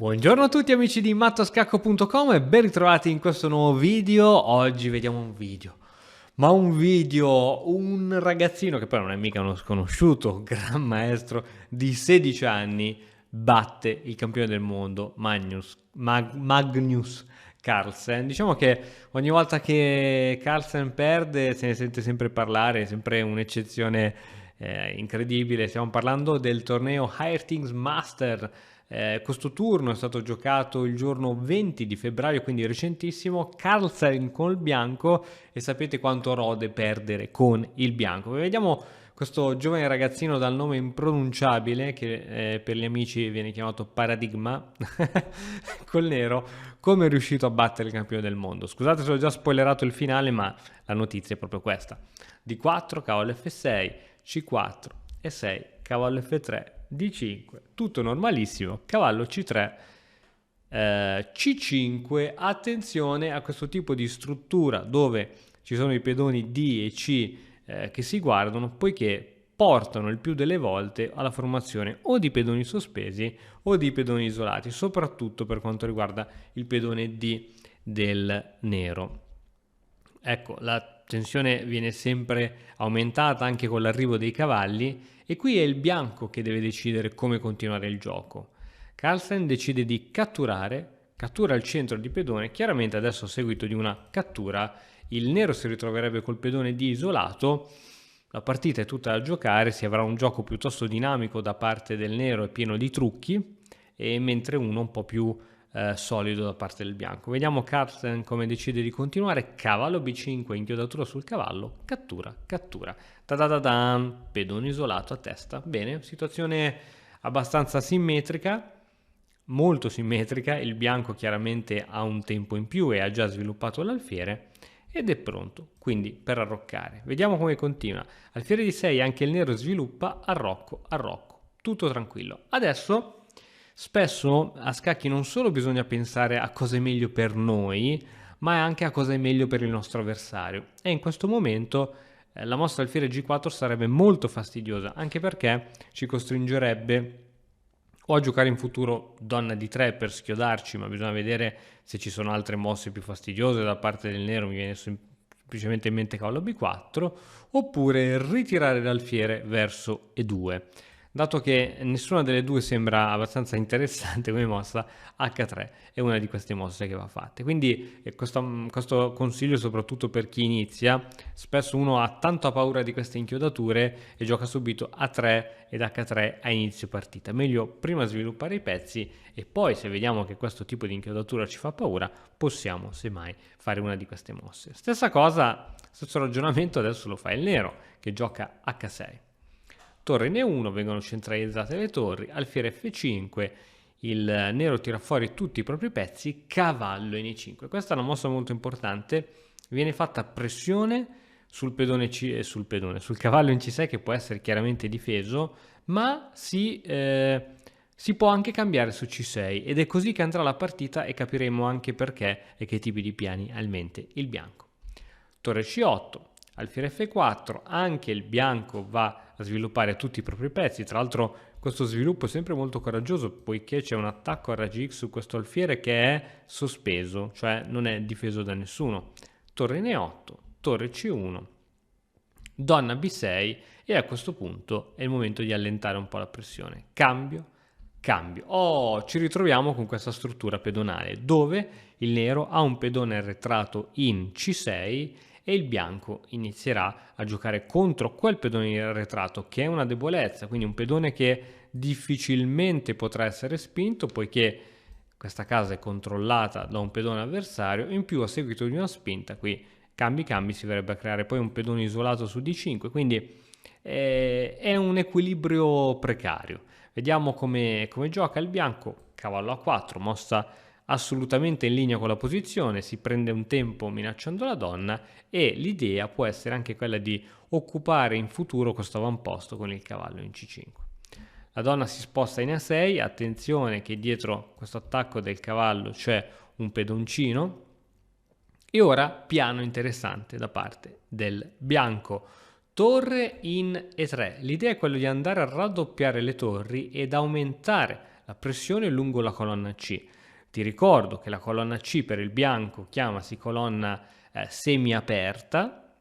Buongiorno a tutti amici di mattoscacco.com e ben ritrovati in questo nuovo video. Oggi vediamo un ragazzino che poi non è mica uno sconosciuto, un gran maestro di 16 anni, batte il campione del mondo Magnus Carlsen. Diciamo che ogni volta che Carlsen perde se ne sente sempre parlare, è sempre un'eccezione incredibile. Stiamo parlando del torneo Hairthings Master. Questo turno è stato giocato il giorno 20 di febbraio, quindi recentissimo. Carlsen col bianco, e sapete quanto rode perdere con il bianco. Vediamo questo giovane ragazzino dal nome impronunciabile, che per gli amici viene chiamato Paradigma, col nero, come è riuscito a battere il campione del mondo. Scusate se ho già spoilerato il finale, ma la notizia è proprio questa. D4, cavallo F6, C4, E6, cavallo F3, D5, tutto normalissimo, cavallo C3, C5. Attenzione a questo tipo di struttura dove ci sono i pedoni D e C che si guardano, poiché portano il più delle volte alla formazione o di pedoni sospesi o di pedoni isolati, soprattutto per quanto riguarda il pedone D del nero. Ecco, la tensione viene sempre aumentata anche con l'arrivo dei cavalli, e qui è il bianco che deve decidere come continuare il gioco. Carlsen decide di cattura il centro di pedone. Chiaramente adesso, a seguito di una cattura, il nero si ritroverebbe col pedone D isolato. La partita è tutta da giocare, si avrà un gioco piuttosto dinamico da parte del nero e pieno di trucchi, e mentre uno un po' più solido da parte del bianco. Vediamo Carlsen come decide di continuare. Cavallo B5, inchiodatura sul cavallo, cattura. Pedone isolato a testa. Bene, situazione abbastanza simmetrica, molto simmetrica. Il bianco chiaramente ha un tempo in più e ha già sviluppato l'alfiere ed è pronto quindi per arroccare. Vediamo come continua. Alfiere di 6, anche il nero sviluppa, arrocco, tutto tranquillo. Adesso spesso a scacchi non solo bisogna pensare a cosa è meglio per noi, ma anche a cosa è meglio per il nostro avversario. E in questo momento la mossa alfiere G4 sarebbe molto fastidiosa, anche perché ci costringerebbe o a giocare in futuro donna D3 per schiodarci, ma bisogna vedere se ci sono altre mosse più fastidiose da parte del nero. Mi viene semplicemente in mente cavallo B4, oppure ritirare l'alfiere verso E2. Dato che nessuna delle due sembra abbastanza interessante come mossa, H3 è una di queste mosse che va fatte. Quindi questo consiglio soprattutto per chi inizia. Spesso uno ha tanta paura di queste inchiodature e gioca subito A3 ed H3 a inizio partita. Meglio prima sviluppare i pezzi, e poi, se vediamo che questo tipo di inchiodatura ci fa paura, possiamo semmai fare una di queste mosse. Stessa cosa, stesso ragionamento adesso lo fa il nero, che gioca H6. Torre N1, vengono centralizzate le torri, alfiere F5, il nero tira fuori tutti i propri pezzi, cavallo N5. Questa è una mossa molto importante, viene fatta pressione sul pedone sul cavallo in C6, che può essere chiaramente difeso, ma si può anche cambiare su C6, ed è così che andrà la partita, e capiremo anche perché e che tipi di piani ha in mente il bianco. Torre C8, alfiere F4, anche il bianco va a sviluppare tutti i propri pezzi. Tra l'altro questo sviluppo è sempre molto coraggioso, poiché c'è un attacco a raggi X su questo alfiere che è sospeso, cioè non è difeso da nessuno. Torre N8, torre C1, donna B6, e a questo punto è il momento di allentare un po' la pressione. Cambio. Ci ritroviamo con questa struttura pedonale dove il nero ha un pedone arretrato in C6 e il bianco inizierà a giocare contro quel pedone arretrato, che è una debolezza, quindi un pedone che difficilmente potrà essere spinto, poiché questa casa è controllata da un pedone avversario. In più, a seguito di una spinta, qui cambi si verrebbe a creare poi un pedone isolato su D5, quindi è un equilibrio precario. Vediamo come gioca il bianco. Cavallo A4, mossa assolutamente in linea con la posizione, si prende un tempo minacciando la donna, e l'idea può essere anche quella di occupare in futuro questo avamposto con il cavallo in C5. La donna si sposta in A6, attenzione che dietro questo attacco del cavallo c'è un pedoncino, e ora piano interessante da parte del bianco. Torre in E3, l'idea è quella di andare a raddoppiare le torri ed aumentare la pressione lungo la colonna C. Ti ricordo che la colonna C per il bianco chiamasi colonna semiaperta,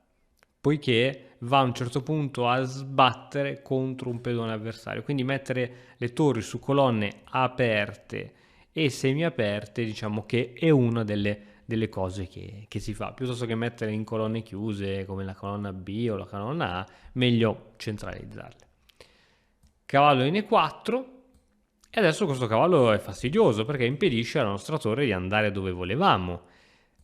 poiché va a un certo punto a sbattere contro un pedone avversario. Quindi mettere le torri su colonne aperte e semiaperte, diciamo che è una delle cose che si fa. Piuttosto che mettere in colonne chiuse come la colonna B o la colonna A, meglio centralizzarle. Cavallo in E4, e adesso questo cavallo è fastidioso perché impedisce alla nostra torre di andare dove volevamo.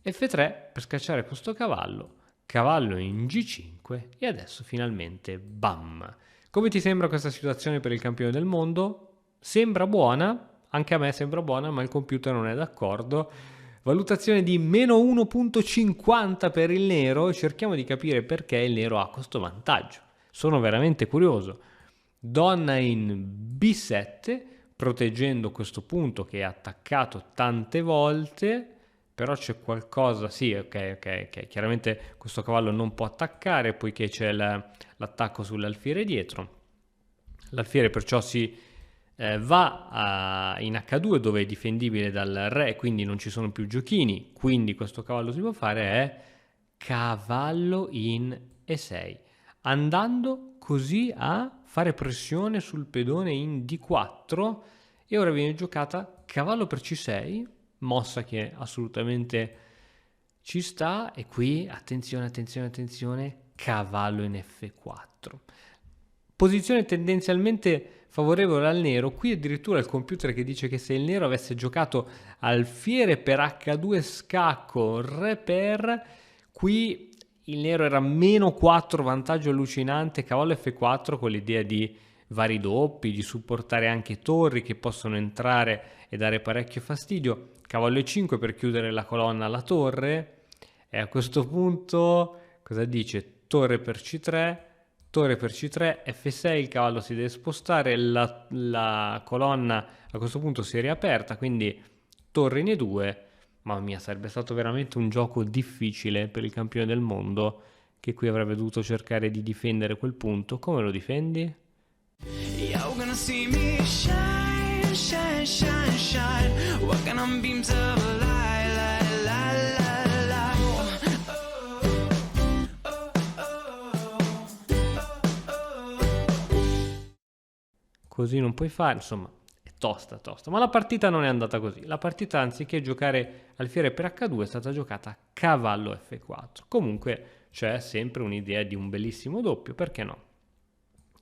F3 per scacciare questo cavallo, cavallo in G5 e adesso finalmente bam! Come ti sembra questa situazione per il campione del mondo? Sembra buona, anche a me sembra buona, ma il computer non è d'accordo. Valutazione di meno 1.50 per il nero, cerchiamo di capire perché il nero ha questo vantaggio. Sono veramente curioso. Donna in B7, proteggendo questo punto che è attaccato tante volte, però c'è qualcosa, sì, ok, chiaramente questo cavallo non può attaccare poiché c'è l'attacco sull'alfiere dietro. L'alfiere perciò si va in H2 dove è difendibile dal re, quindi non ci sono più giochini, quindi questo cavallo si può fare è cavallo in E6, andando così a fare pressione sul pedone in D4 e ora viene giocata cavallo per C6, mossa che assolutamente ci sta, e qui attenzione, cavallo in F4. Posizione tendenzialmente favorevole al nero, qui addirittura il computer che dice che se il nero avesse giocato alfiere per H2 scacco, re per, qui il nero era meno 4, vantaggio allucinante, cavallo F4 con l'idea di vari doppi, di supportare anche torri che possono entrare e dare parecchio fastidio, cavallo E5 per chiudere la colonna alla torre, e a questo punto cosa dice? Torre per C3, torre per C3, F6, il cavallo si deve spostare, la colonna a questo punto si è riaperta, quindi torre in E2, mamma mia, sarebbe stato veramente un gioco difficile per il campione del mondo, che qui avrebbe dovuto cercare di difendere quel punto. Come lo difendi? You're gonna see me shine, shine, shine, shine, walking on beams of light, light, light, light, light. Così non puoi fare, insomma, è tosta, ma la partita non è andata così. La partita, anziché giocare alfiere per H2, è stata giocata cavallo F4. Comunque c'è sempre un'idea di un bellissimo doppio, perché no?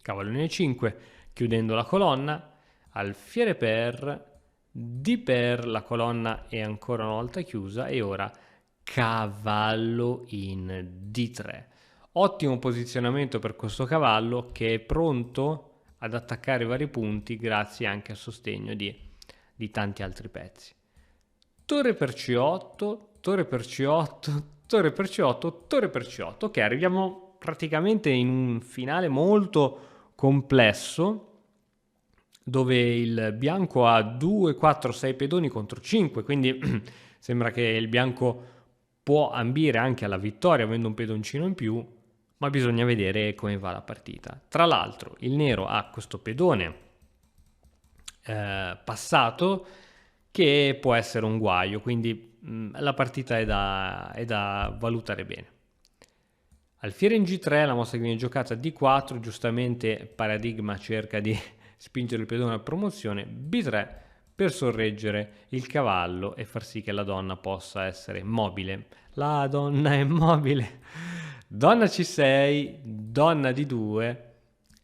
Cavallo in E5, chiudendo la colonna, alfiere per, D per, la colonna è ancora una volta chiusa e ora cavallo in D3. Ottimo posizionamento per questo cavallo che è pronto ad attaccare vari punti grazie anche al sostegno di tanti altri pezzi. Torre per C8, torre per C8, torre per C8, torre per C8. Ok, arriviamo praticamente in un finale molto complesso dove il bianco ha 2, 4, 6 pedoni contro 5, quindi sembra che il bianco può ambire anche alla vittoria avendo un pedoncino in più, ma bisogna vedere come va la partita. Tra l'altro il nero ha questo pedone passato che può essere un guaio, quindi la partita è da valutare bene. Alfiere in G3, la mossa che viene giocata D4, giustamente Paradigma cerca di spingere il pedone a promozione, B3 per sorreggere il cavallo e far sì che la donna possa essere mobile. La donna è mobile. Donna C6, donna D2,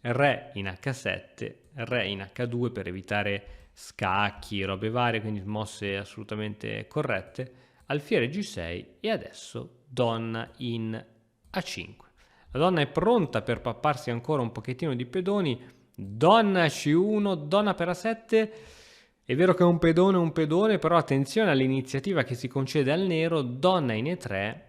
re in H7, re in H2 per evitare scacchi, robe varie, quindi mosse assolutamente corrette, alfiere G6 e adesso donna in A5. La donna è pronta per papparsi ancora un pochettino di pedoni, donna C1, donna per A7, è vero che è un pedone, però attenzione all'iniziativa che si concede al nero, donna in E3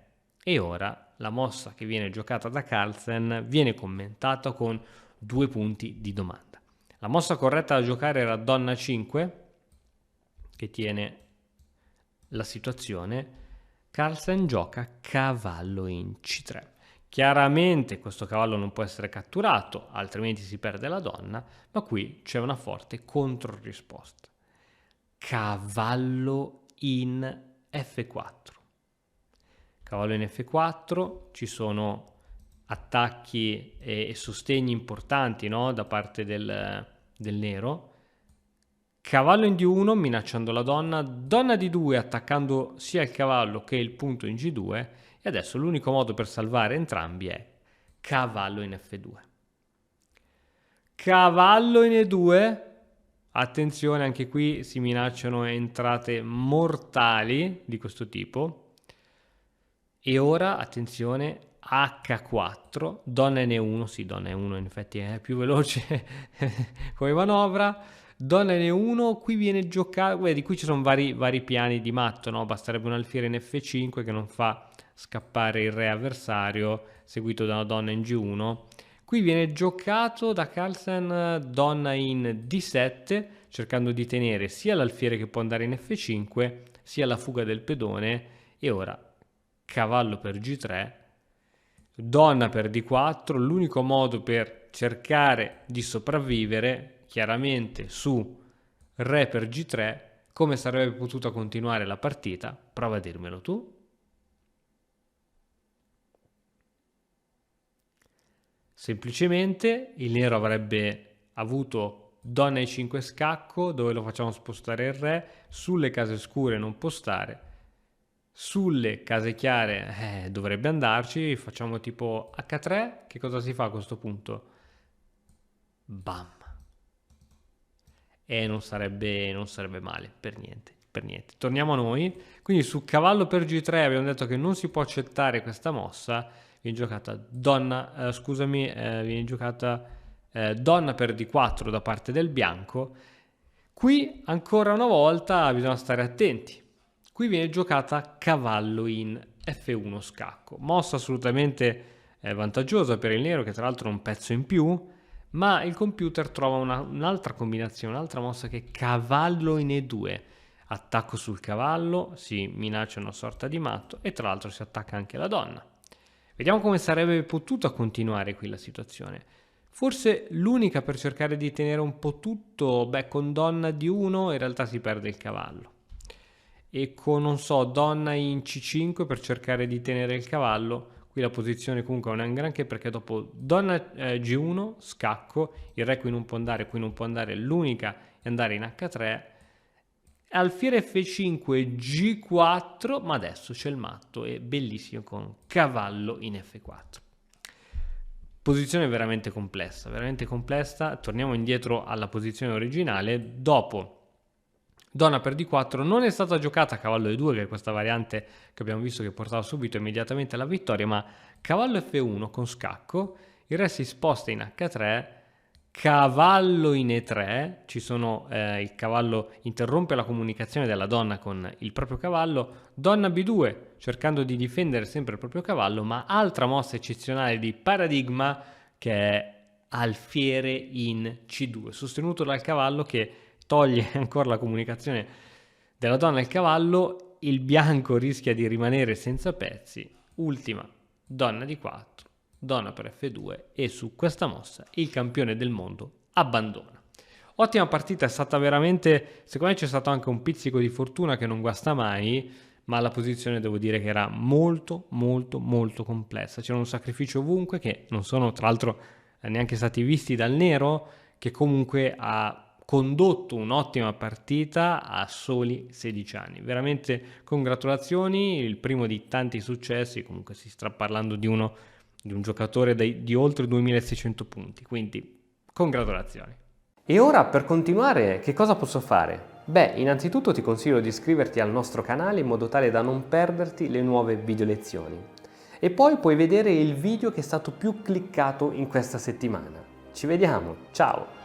e ora la mossa che viene giocata da Carlsen viene commentata con 2 punti di domanda. La mossa corretta da giocare era donna 5, che tiene la situazione. Carlsen gioca cavallo in C3. Chiaramente questo cavallo non può essere catturato, altrimenti si perde la donna, ma qui c'è una forte controrisposta. cavallo in F4. Cavallo in F4, ci sono attacchi e sostegni importanti, no? Da parte del nero. Cavallo in D1 minacciando la donna, donna D2 attaccando sia il cavallo che il punto in G2 e adesso l'unico modo per salvare entrambi è cavallo in F2. Cavallo in E2, attenzione, anche qui si minacciano entrate mortali di questo tipo. E ora, attenzione, H4, donna N1, sì, donna N1 in effetti è più veloce come manovra. Donna N1, qui viene giocato, di qui ci sono vari piani di matto, no? Basterebbe un alfiere in F5 che non fa scappare il re avversario, seguito da una donna in G1. Qui viene giocato da Carlsen donna in D7, cercando di tenere sia l'alfiere che può andare in F5, sia la fuga del pedone, e ora cavallo per G3, donna per D4, l'unico modo per cercare di sopravvivere, chiaramente su re per G3, come sarebbe potuta continuare la partita? Prova a dirmelo tu. Semplicemente il nero avrebbe avuto donna E5 scacco, dove lo facciamo spostare il re, sulle case scure non può stare, sulle case chiare dovrebbe andarci, facciamo tipo H3, che cosa si fa a questo punto? Bam! E non sarebbe male, per niente. Torniamo a noi, quindi su cavallo per G3 abbiamo detto che non si può accettare questa mossa, viene giocata donna per D4 da parte del bianco. Qui ancora una volta bisogna stare attenti. Qui viene giocata cavallo in F1 scacco, mossa assolutamente vantaggiosa per il nero, che tra l'altro ha un pezzo in più, ma il computer trova un'altra combinazione, un'altra mossa che è cavallo in E2. Attacco sul cavallo, si minaccia una sorta di matto e tra l'altro si attacca anche la donna. Vediamo come sarebbe potuta continuare qui la situazione. Forse l'unica per cercare di tenere un po' tutto, con donna D1 in realtà si perde il cavallo. E con, non so, donna in C5 per cercare di tenere il cavallo. Qui la posizione comunque non è un granché, perché dopo donna G1, scacco, il re qui non può andare, l'unica è andare in H3, alfiere F5, G4, ma adesso c'è il matto, è bellissimo con cavallo in F4. Posizione veramente complessa, torniamo indietro alla posizione originale, dopo donna per D4 non è stata giocata cavallo E2, che è questa variante che abbiamo visto che portava subito immediatamente alla vittoria, ma cavallo F1 con scacco, il re si sposta in H3, cavallo in E3, il cavallo interrompe la comunicazione della donna con il proprio cavallo, donna B2 cercando di difendere sempre il proprio cavallo, ma altra mossa eccezionale di paradigma che è alfiere in C2, sostenuto dal cavallo che toglie ancora la comunicazione della donna al cavallo, il bianco rischia di rimanere senza pezzi, ultima donna di 4, donna per F2 e su questa mossa il campione del mondo abbandona. Ottima partita, è stata veramente, secondo me c'è stato anche un pizzico di fortuna che non guasta mai, ma la posizione devo dire che era molto complessa, c'era un sacrificio ovunque che non sono tra l'altro neanche stati visti dal nero, che comunque ha condotto un'ottima partita a soli 16 anni. Veramente congratulazioni, il primo di tanti successi, comunque si sta parlando di un giocatore di oltre 2600 punti, quindi congratulazioni. E ora, per continuare, che cosa posso fare? Innanzitutto ti consiglio di iscriverti al nostro canale in modo tale da non perderti le nuove video lezioni. E poi puoi vedere il video che è stato più cliccato in questa settimana. Ci vediamo, ciao!